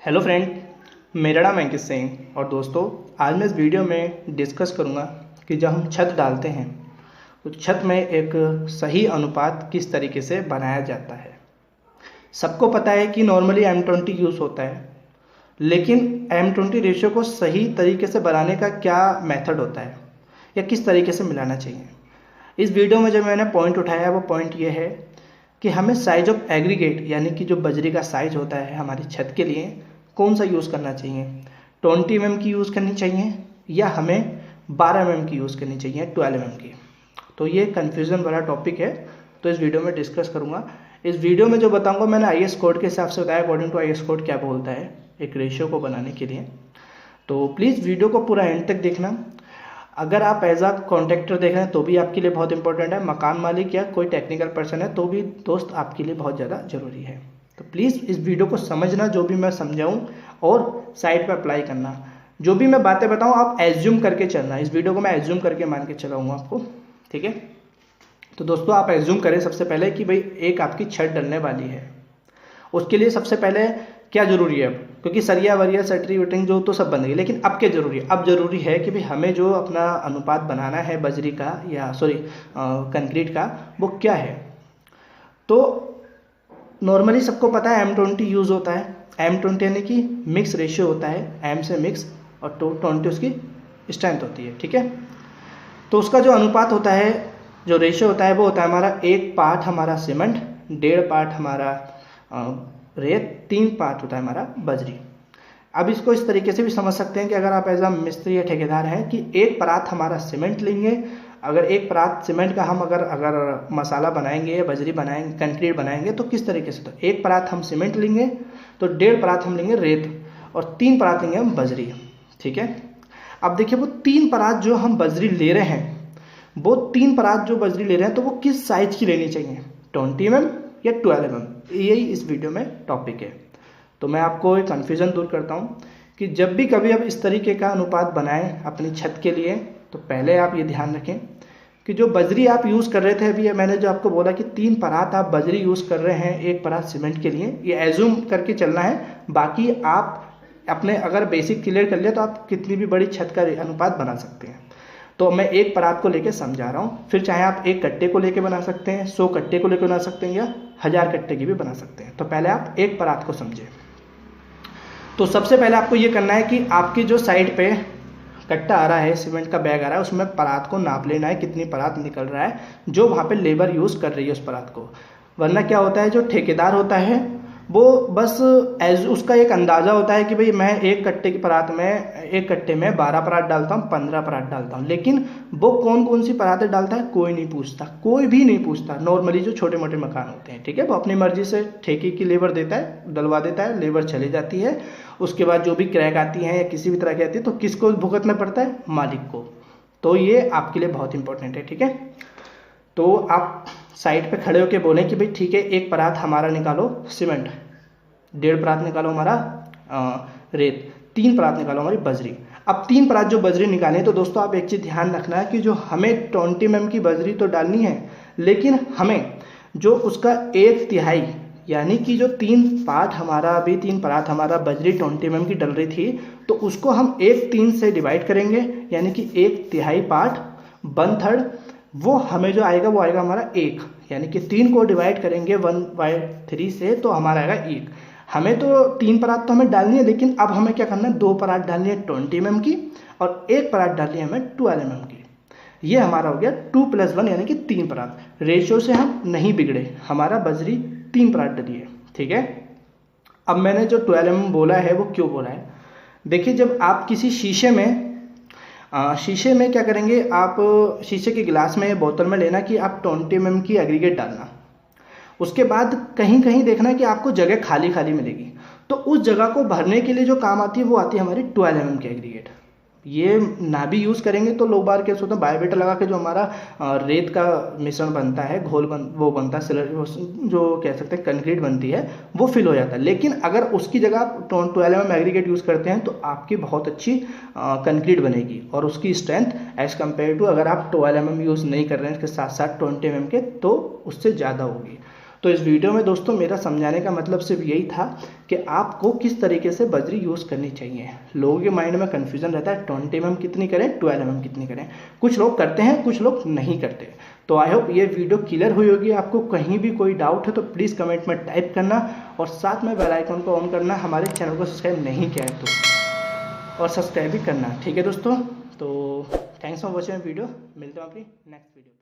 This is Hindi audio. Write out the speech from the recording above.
हेलो फ्रेंड, मेरा नाम अंकित सिंह और दोस्तों आज मैं इस वीडियो में डिस्कस करूंगा कि जब हम छत डालते हैं तो छत में एक सही अनुपात किस तरीके से बनाया जाता है। सबको पता है कि नॉर्मली M20 यूज़ होता है, लेकिन M20 रेशियो को सही तरीके से बनाने का क्या मेथड होता है या किस तरीके से मिलाना चाहिए। इस वीडियो में जो मैंने पॉइंट उठाया है वो पॉइंट ये है कि हमें साइज ऑफ एग्रीगेट यानी कि जो बजरी का साइज होता है हमारी छत के लिए कौन सा यूज़ करना चाहिए। 20 mm की यूज़ करनी चाहिए या हमें 12 mm की यूज़ करनी चाहिए 12 mm की। तो ये कन्फ्यूज़न वाला टॉपिक है, तो इस वीडियो में डिस्कस करूँगा। इस वीडियो में जो बताऊँगा मैंने IS कोड के हिसाब से बताया, अकॉर्डिंग टू IS कोड क्या बोलता है एक रेशियो को बनाने के लिए। तो प्लीज़ वीडियो को पूरा एंड तक देखना। अगर आप एज अ कॉन्ट्रैक्टर देख रहे हैं तो भी आपके लिए बहुत इंपॉर्टेंट है, मकान मालिक या कोई टेक्निकल पर्सन है तो भी दोस्त आपके लिए बहुत ज़्यादा ज़रूरी है। तो प्लीज़ इस वीडियो को समझना, जो भी मैं समझाऊं और साइड पे अप्लाई करना। जो भी मैं बातें बताऊं आप एज्यूम करके चलना। इस वीडियो को मैं एज्यूम करके मान के चलाऊंगा आपको, ठीक है। तो दोस्तों आप एज्यूम करें सबसे पहले कि भाई एक आपकी छत डलने वाली है। उसके लिए सबसे पहले क्या जरूरी है, क्योंकि सरिया वरिया सटरी वटरिंग जो तो सब बन गई, लेकिन अब क्या जरूरी है। अब जरूरी है कि भाई हमें जो अपना अनुपात बनाना है बजरी का या कंक्रीट का, वो क्या है। तो नॉर्मली सबको पता है M20 यूज़ होता है। M20 यानी कि मिक्स रेशियो होता है, M से मिक्स और 20 उसकी स्ट्रेंथ होती है, ठीक है। तो उसका जो अनुपात होता है, जो रेशियो होता है वो होता है हमारा 1 पार्ट हमारा सीमेंट, 1.5 पार्ट हमारा रेत, 3 पार्ट होता है हमारा बजरी। अब इसको इस तरीके से भी समझ सकते हैं कि अगर आप एज अ मिस्त्री या ठेकेदार हैं कि 1 परात हमारा सीमेंट लेंगे। अगर 1 परात सीमेंट का हम अगर मसाला बनाएंगे या बजरी बनाएंगे, कंक्रीट बनाएंगे तो किस तरीके से, तो 1 परात हम सीमेंट लेंगे तो 1.5 परात हम लेंगे रेत और 3 परात लेंगे हम बजरी, ठीक है। अब देखिए वो 3 परात जो हम बजरी ले रहे हैं, वो 3 परात जो बजरी ले रहे हैं तो वो किस साइज की लेनी चाहिए, 20 mm या 12 mm, यही इस वीडियो में टॉपिक है। तो मैं आपको एक कन्फ्यूज़न दूर करता हूँ कि जब भी कभी आप इस तरीके का अनुपात बनाएं अपनी छत के लिए तो पहले आप ये ध्यान रखें कि जो बजरी आप यूज़ कर रहे थे, अभी मैंने जो आपको बोला कि 3 परात आप बजरी यूज़ कर रहे हैं 1 परात सीमेंट के लिए, ये एज्यूम करके चलना है। बाकी आप अपने अगर बेसिक क्लियर कर लिया तो आप कितनी भी बड़ी छत का अनुपात बना सकते हैं। तो मैं 1 परात को लेके समझा रहा हूँ, फिर चाहे आप 1 कट्टे को लेके बना सकते हैं, 100 कट्टे को लेके बना सकते हैं या 1000 कट्टे की भी बना सकते हैं। तो पहले आप 1 परात को समझें। तो सबसे पहले आपको ये करना है कि आपकी जो साइड पे कट्टा आ रहा है, सीमेंट का बैग आ रहा है, उसमें परात को नाप लेना है कितनी परात निकल रहा है जो वहाँ पे लेबर यूज़ कर रही है उस परात को। वरना क्या होता है, जो ठेकेदार होता है वो बस उसका एक अंदाज़ा होता है कि भाई मैं 1 कट्टे की परात में 1 कट्टे में 12 परात डालता हूँ, 15 परात डालता हूँ, लेकिन वो कौन कौन सी परातें डालता है कोई नहीं पूछता, कोई भी नहीं पूछता। नॉर्मली जो छोटे मोटे मकान होते हैं, ठीक है, वो अपनी मर्जी से ठेके की लेबर देता है, डलवा देता है, लेबर चली जाती है। उसके बाद जो भी क्रैक आती है या किसी भी तरह की आती है तो किसको भुगतना पड़ता है, मालिक को। तो ये आपके लिए बहुत इंपॉर्टेंट है, ठीक है। तो आप साइड पे खड़े होकर बोलें कि भाई ठीक है 1 परात हमारा निकालो सीमेंट, 1.5 परात निकालो हमारा रेत, 3 परात निकालो हमारी बजरी। अब 3 परात जो बजरी निकालें तो दोस्तों आप एक चीज़ ध्यान रखना है कि जो हमें 20 mm की बजरी तो डालनी है, लेकिन हमें जो उसका 1/3 यानी कि जो 3 पार्ट हमारा अभी 3 परात हमारा बजरी 20 mm की डल रही थी तो उसको हम 1/3 से डिवाइड करेंगे, यानी कि 1/3 पार्ट 1/3 वो हमें जो आएगा वो आएगा हमारा 1, यानी कि 3 को डिवाइड करेंगे 1/3 से तो हमारा आएगा 1। हमें तो 3 परात तो हमें डालनी है, लेकिन अब हमें क्या करना है, 2 परात डालनी है 20 mm की और 1 परात डालनी है हमें 12 mm की। ये हमारा हो गया 2 + 1 यानी कि 3 परात। रेशियो से हम नहीं बिगड़े, हमारा बजरी 3 परात डली है, ठीक है। अब मैंने जो 12 mm बोला है वो क्यों बोला है, देखिए जब आप किसी शीशे में क्या करेंगे, आप शीशे के गिलास में बोतल में लेना कि आप 20 mm की एग्रीगेट डालना। उसके बाद कहीं कहीं देखना कि आपको जगह खाली खाली मिलेगी, तो उस जगह को भरने के लिए जो काम आती है वो आती है हमारी 12 mm की एग्रीगेट। ये ना भी यूज़ करेंगे तो लोग बार क्या सोचते हैं, बायोबेटा लगा के जो हमारा रेत का मिश्रण बनता है, वो बनता है, जो कह सकते हैं कंक्रीट बनती है, वो फिल हो जाता है। लेकिन अगर उसकी जगह आप 12 mm एग्रीगेट यूज़ करते हैं तो आपकी बहुत अच्छी कंक्रीट बनेगी और उसकी स्ट्रेंथ एज़ कम्पेयर टू अगर आप 12 mm यूज़ नहीं कर रहे हैं, इसके साथ साथ 20 mm के, तो उससे ज़्यादा होगी। तो इस वीडियो में दोस्तों मेरा समझाने का मतलब सिर्फ यही था कि आपको किस तरीके से बजरी यूज़ करनी चाहिए। लोगों के माइंड में कन्फ्यूजन रहता है 20 mm कितनी करें, 12 mm कितनी करें। कुछ लोग करते हैं, कुछ लोग नहीं करते। तो आई होप ये वीडियो क्लियर हुई होगी। आपको कहीं भी कोई डाउट है तो प्लीज़ कमेंट में टाइप करना और साथ में बेल आइकन को ऑन करना, हमारे चैनल को सब्सक्राइब नहीं किया है तो, और सब्सक्राइब भी करना, ठीक है दोस्तों। तो थैंक्स फॉर वॉचिंग वीडियो, मिलते हैं अपनी नेक्स्ट वीडियो।